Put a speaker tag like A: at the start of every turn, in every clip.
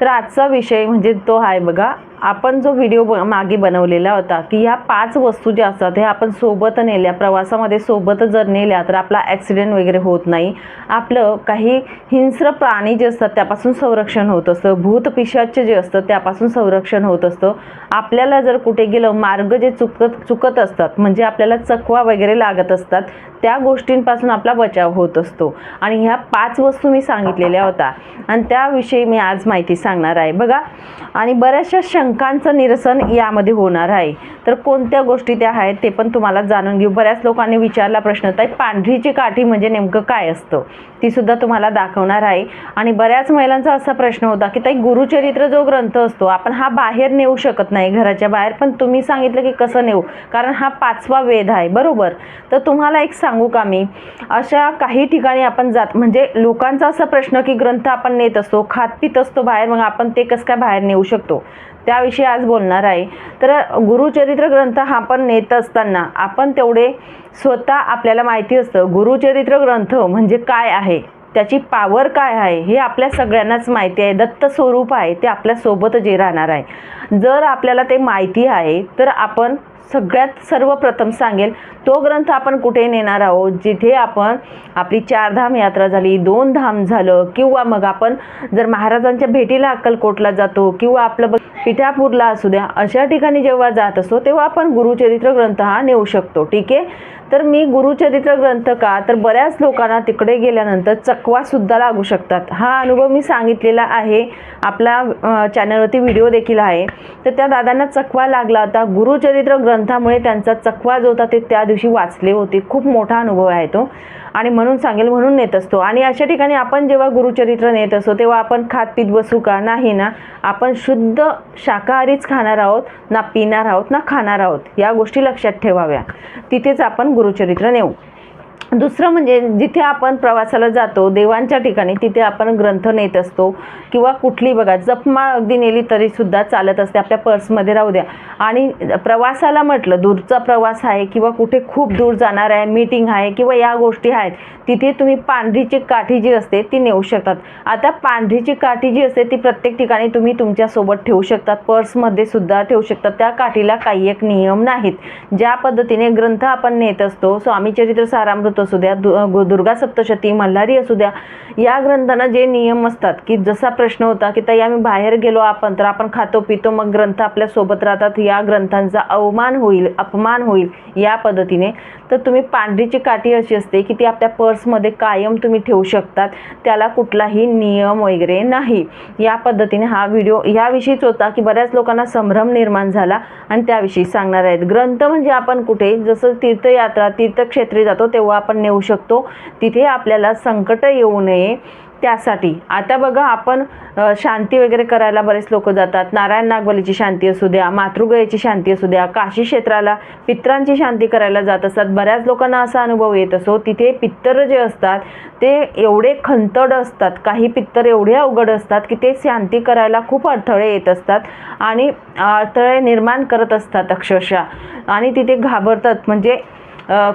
A: तर आजचा विषय म्हणजे तो आहे बघा, आपण जो व्हिडिओ मागे बनवलेला होता की ह्या 5 वस्तू ज्या असतात हे आपण सोबत नेल्या, प्रवासामध्ये सोबत जर नेल्या तर आपला ॲक्सिडेंट वगैरे होत नाही, आपलं काही हिंस्र प्राणी जे असतात त्यापासून संरक्षण होत असतं, भूत पिशाच जे असतं त्यापासून संरक्षण होत असतं, आपल्याला जर कुठे गेलं मार्ग जे चुकत असतात म्हणजे आपल्याला चकवा वगैरे लागत असतात त्या गोष्टींपासून आपला बचाव होत असतो. आणि ह्या 5 वस्तू मी सांगितलेल्या होत्या आणि त्याविषयी मी आज माहिती सांगणार आहे बघा. आणि बऱ्याचशा शंकांचं निरसन यामध्ये होणार आहे. तर कोणत्या गोष्टी त्या आहेत ते पण तुम्हाला जाणून घेऊ. बऱ्याच लोकांनी विचारला प्रश्न, ताई पांढरीची काठी म्हणजे नेमकं काय असतं, ती सुद्धा तुम्हाला दाखवणार आहे. आणि बऱ्याच महिलांचा असा प्रश्न होता की ताई गुरुचरित्र जो ग्रंथ असतो आपण हा बाहेर नेऊ शकत नाही, घराच्या बाहेर, पण तुम्ही सांगितलं की कसं नेऊ, कारण हा 5वा वेद आहे बरोबर. तर तुम्हाला एक सांगू का मी, अशा काही ठिकाणी आपण जात म्हणजे लोकांचा असा प्रश्न की ग्रंथ आपण नेत असतो, खात पित असतो बाहेर, मग आपण ते कसं काय बाहेर नेऊ शकतो, त्याविषयी आज बोलणार आहे. तर गुरुचरित्र ग्रंथ हा आपण नेत असताना आपण तेवढे स्वतः आपल्याला माहिती असतं गुरुचरित्र ग्रंथ म्हणजे काय आहे, त्याची पावर काय आहे हे आपल्या सगळ्यांनाच माहिती आहे. दत्त स्वरूप आहे ते आपल्यासोबत जे राहणार आहे. जर आपल्याला ते माहिती आहे तर आपण सगळ्यात सर्वप्रथम सांगेल तो ग्रंथ आपण कुठे नेणार आहोत, जिथे आपण आपली 4 धाम यात्रा झाली, 2 धाम झालं, किंवा मग आपण जर महाराजांच्या भेटीला अक्कलकोटला जातो किंवा आपलं पिठापूरला असू द्या, अशा ठिकाणी जेव्हा जात असतो तेव्हा आपण गुरुचरित्र ग्रंथ हा नेऊ शकतो. ठीक आहे. तर मी गुरुचरित्र ग्रंथ का, तर बऱ्याच लोकांना तिकडे गेल्यानंतर चकवा सुद्धा लागू शकतात. हा अनुभव मी सांगितलेला आहे, आपला चॅनलवरती व्हिडिओ देखील आहे. तर त्या दादांना चकवा लागला होता, गुरुचरित्र ग्रंथामुळे त्यांचा चकवा जो होता ते त्या दिवशी वाचले होते. खूप मोठा अनुभव आहे तो आणि म्हणून सांगेल, म्हणून नेत असतो. आणि अशा ठिकाणी आपण जेव्हा गुरुचरित्र नेत असतो तेव्हा आपण खात पीत बसू का, नाही ना, आपण शुद्ध शाकाहारीच खाणार आहोत, ना पिणार आहोत ना खाणार आहोत, या गोष्टी लक्षात ठेवाव्या. तिथेच आपण गुरुचरित्र नेऊ. दुसरं म्हणजे जिथे आपण प्रवासाला जातो देवांच्या ठिकाणी तिथे आपण ग्रंथ नेत असतो, किंवा कुठली बघा जपमाळ अगदी नेली तरी सुद्धा चालत असते, आपल्या पर्समध्ये राहू द्या. आणि प्रवासाला म्हटलं दूरचा प्रवास आहे किंवा कुठे खूप दूर जाणार आहे, मीटिंग आहे किंवा या गोष्टी आहेत, तिथे तुम्ही पांढरीची काठी जी असते ती नेऊ शकतात. आता पांढरीची काठी जी असते ती प्रत्येक ठिकाणी तुम्ही तुमच्यासोबत ठेवू शकतात, पर्समध्ये सुद्धा ठेवू शकतात. त्या काठीला काही एक नियम नाहीत. ज्या पद्धतीने ग्रंथ आपण नेत असतो, स्वामी चरित्र सारामृत असू द्या, दुर्गा सप्तशती, मल्हारी असू द्या, या ग्रंथांना जे नियम असतात की जसा प्रश्न होता की ताई आम्ही बाहेर गेलो आपण तर आपण खातो पितो मग ग्रंथ आपल्या सोबत राहतात, या ग्रंथांचा अवमान होईल, अपमान होईल या पद्धतीने. तर तुम्ही पांढरीची काठी अशी असते की ती आपल्या पर्समध्ये कायम तुम्ही ठेवू शकतात, त्याला कुठलाही नियम वगैरे नाही. या पद्धतीने हा व्हिडिओ याविषयीच होता की बऱ्याच लोकांना संभ्रम निर्माण झाला आणि त्याविषयी सांगणार आहेत. ग्रंथ म्हणजे आपण कुठे जसं तीर्थयात्रा तीर्थक्षेत्री जातो तेव्हा आपण नेऊ शकतो, तिथे आपल्याला संकट येऊ नये त्यासाठी. आता बघा आपण शांती वगैरे करायला बरेच लोक जातात, नारायण नागबलीची शांती असू द्या, मातृगयेची शांती असू द्या, काशी क्षेत्राला पित्रांची शांती करायला जात असतात. बऱ्याच लोकांना असा अनुभव येत असतो तिथे पित्तर जे असतात ते एवढे खंतड असतात, काही पित्तर एवढे अवघड असतात की ते शांती करायला खूप अडथळे येत असतात आणि अडथळे निर्माण करत असतात अक्षरशः, आणि तिथे घाबरतात. म्हणजे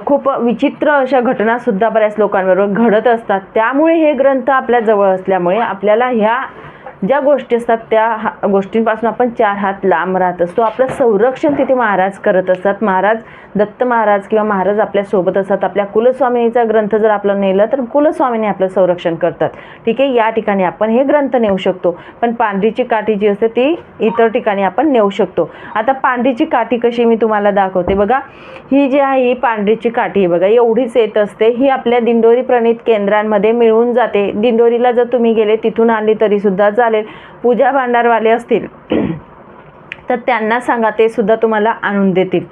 A: खूप विचित्र अशा घटनासुद्धा बऱ्याच लोकांबरोबर घडत असतात. त्यामुळे हे ग्रंथ आपल्या जवळ असल्यामुळे आपल्याला ह्या ज्या गोष्टी असतात त्या गोष्टींपासून आपण 4 हात लांब राहत असतो. आपलं संरक्षण तिथे महाराज करत असतात. महाराज दत्त महाराज किंवा महाराज आपल्या सोबत असतात. आपल्या कुलस्वामिनीचा ग्रंथ जर आपलं नेलं तर कुलस्वामिनी आपलं संरक्षण करतात. ठीक आहे. या ठिकाणी आपण हे ग्रंथ नेऊ शकतो, पण पांढरीची काठी जी असते ती इतर ठिकाणी आपण नेऊ शकतो. आता पांढरीची काठी कशी मी तुम्हाला दाखवते बघा. ही जी आहे ही पांढरीची काठी बघा एवढीच येत असते. ही आपल्या दिंडोरी प्रणीत केंद्रांमध्ये मिळून जाते. दिंडोरीला जर तुम्ही गेले तिथून आणली तरी सुद्धा चालेल. पूजा भांडारवाले असतील तर त्यांना सांगा, ते सुद्धा तुम्हाला आणून देतील.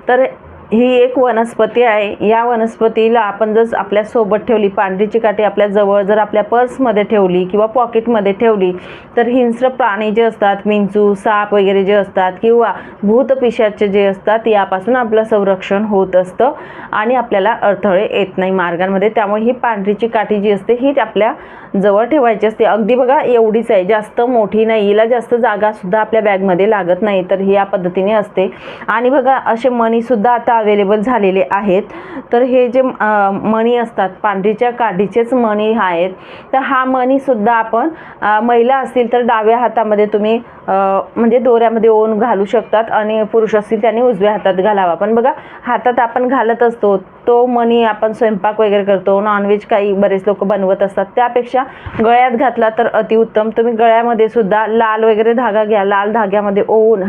A: तर ही एक वनस्पती आहे. या वनस्पतीला आपण जर आपल्या सोबत ठेवली, पांढरीची काठी आपल्या जवळ जर आपल्या पर्समध्ये ठेवली किंवा पॉकेटमध्ये ठेवली तर हिंस्र प्राणी जे असतात, विंचू साप वगैरे जे असतात किंवा भूत पिशाच जे असतात यापासून आपलं संरक्षण होत असतं आणि आपल्याला अडथळे येत नाही मार्गांमध्ये. त्यामुळे ही पांढरीची काठी जी असते ही आपल्या जवळ ठेवायची असते. अगदी बघा एवढीच आहे, जास्त मोठी नाही, हिला जास्त जागा सुद्धा आपल्या बॅगमध्ये लागत नाही. तर ही या पद्धतीने असते. आणि बघा असे मणी सुद्धा आता अवेलेबल झालेले आहेत. तर हे जे मणी असतात पांढरीच्या काठीचेच मणी आहेत. तर हा मणीसुद्धा आपण महिला असतील तर डाव्या हातामध्ये तुम्ही म्हणजे दोऱ्यामध्ये ओवून घालू शकतात आणि पुरुष असतील त्यांनी उजव्या हातात घालावा. पण बघा हातात आपण घालत असतो तो मणी आपण स्वयंपाक वगैरे करतो, नॉनव्हेज काही बरेच लोक बनवत असतात, त्यापेक्षा गळ्यात घातला तर अतिउत्तम. तुम्ही गळ्यामध्ये सुद्धा लाल वगैरे धागा घ्या, लाल धाग्यामध्ये ओवून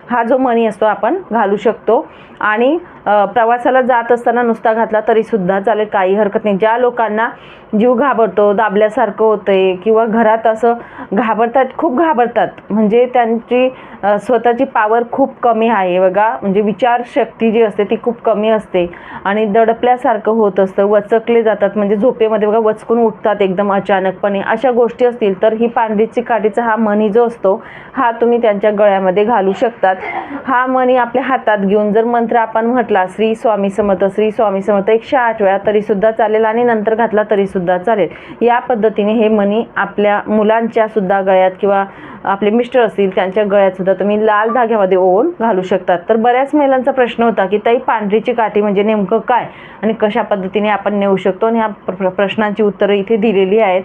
A: हा जो मणी असतो आपण घालू शकतो. आणि प्रवासाला जात असताना नुसता घातला तरी सुद्धा चालेल, काही हरकत नाही. ज्या लोकांना जीव घाबरतो, दाबल्यासारखं होतंय किंवा घरात असं खूप घाबरतात, म्हणजे त्यांची स्वतःची पावर खूप कमी आहे बघा, म्हणजे विचारशक्ती जी असते ती खूप कमी असते आणि दडपल्यासारखं होत असतं, वचकले जातात, म्हणजे झोपेमध्ये बघा वचकून उठतात एकदम अचानकपणे. अशा गोष्टी असतील तर ही पांढरीची काठीचा हा मणी जो असतो हा तुम्ही त्यांच्या गळ्यामध्ये घालू शकतात. हा मणी आपल्या हातात घेऊन जर मंत्र आपण म्हटला श्री स्वामी समर्थ श्री स्वामी समर्थ 108 वेळा तरी सुद्धा चालेल आणि नंतर घातला तरी सुद्धा चालेल. या पद्धतीने हे मणी आपल्या मुलांच्या सुद्धा गळ्यात किंवा आपले मिस्टर असतील त्यांच्या गळ्यात सुद्धा तुम्ही लाल धाग्यामध्ये ओवून घालू शकतात. तर बऱ्याच महिलांचा प्रश्न होता की ताई पांढरीची काठी म्हणजे नेमकं काय आणि कशा पद्धतीने आपण नेऊ शकतो, आणि ह्या प्रश्नांची उत्तरं इथे दिलेली आहेत.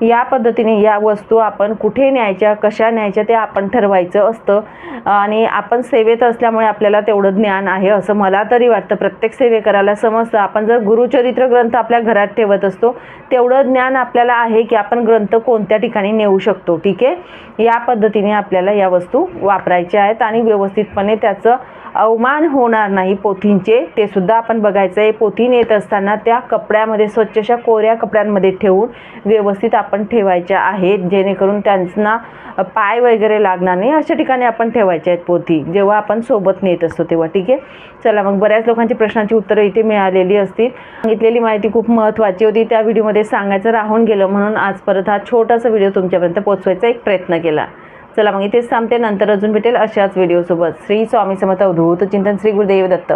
A: या पद्धतीने या वस्तू आपण कुठे न्यायच्या, कशा न्यायच्या ते आपण ठरवायचं असतं. आणि आपण सेवेत असल्यामुळे आपल्याला तेवढं ज्ञान आहे असं मला तरी वाटतं. प्रत्येक सेवेकराला समजतं. आपण जर गुरुचरित्र ग्रंथ आपल्या घरात ठेवत असतो तेवढं ज्ञान आपल्याला आहे की आपण ग्रंथ कोणत्या ठिकाणी नेऊ शकतो. ठीक आहे, या पद्धतीने आपल्याला या वस्तू वापरायच्या आहेत आणि व्यवस्थितपणे त्याचं अवमान होणार नाही पोथींचे ते सुद्धा आपण बघायचं आहे. पोथी नेत असताना त्या कपड्यामध्ये स्वच्छशा कोऱ्या कपड्यांमध्ये ठेवून व्यवस्थित आपण ठेवायच्या आहेत, जेणेकरून त्यांना पाय वगैरे लागणार नाही अशा ठिकाणी आपण ठेवायच्या आहेत पोथी जेव्हा आपण सोबत नेत असतो तेव्हा. ठीक आहे, चला मग बऱ्याच लोकांची प्रश्नांची उत्तरं इथे मिळालेली असतील. सांगितलेली माहिती खूप महत्त्वाची होती, त्या व्हिडिओमध्ये सांगायचं राहून गेलं, म्हणून आज परत हा छोटासा व्हिडिओ तुमच्यापर्यंत पोहोचवायचा एक प्रयत्न केला. चला मग इथेच थांबते, नंतर अजून भेटेल अशाच व्हिडिओसोबत. श्री स्वामी समर्थ अवधूत चिंतन. श्री गुरुदेव दत्त.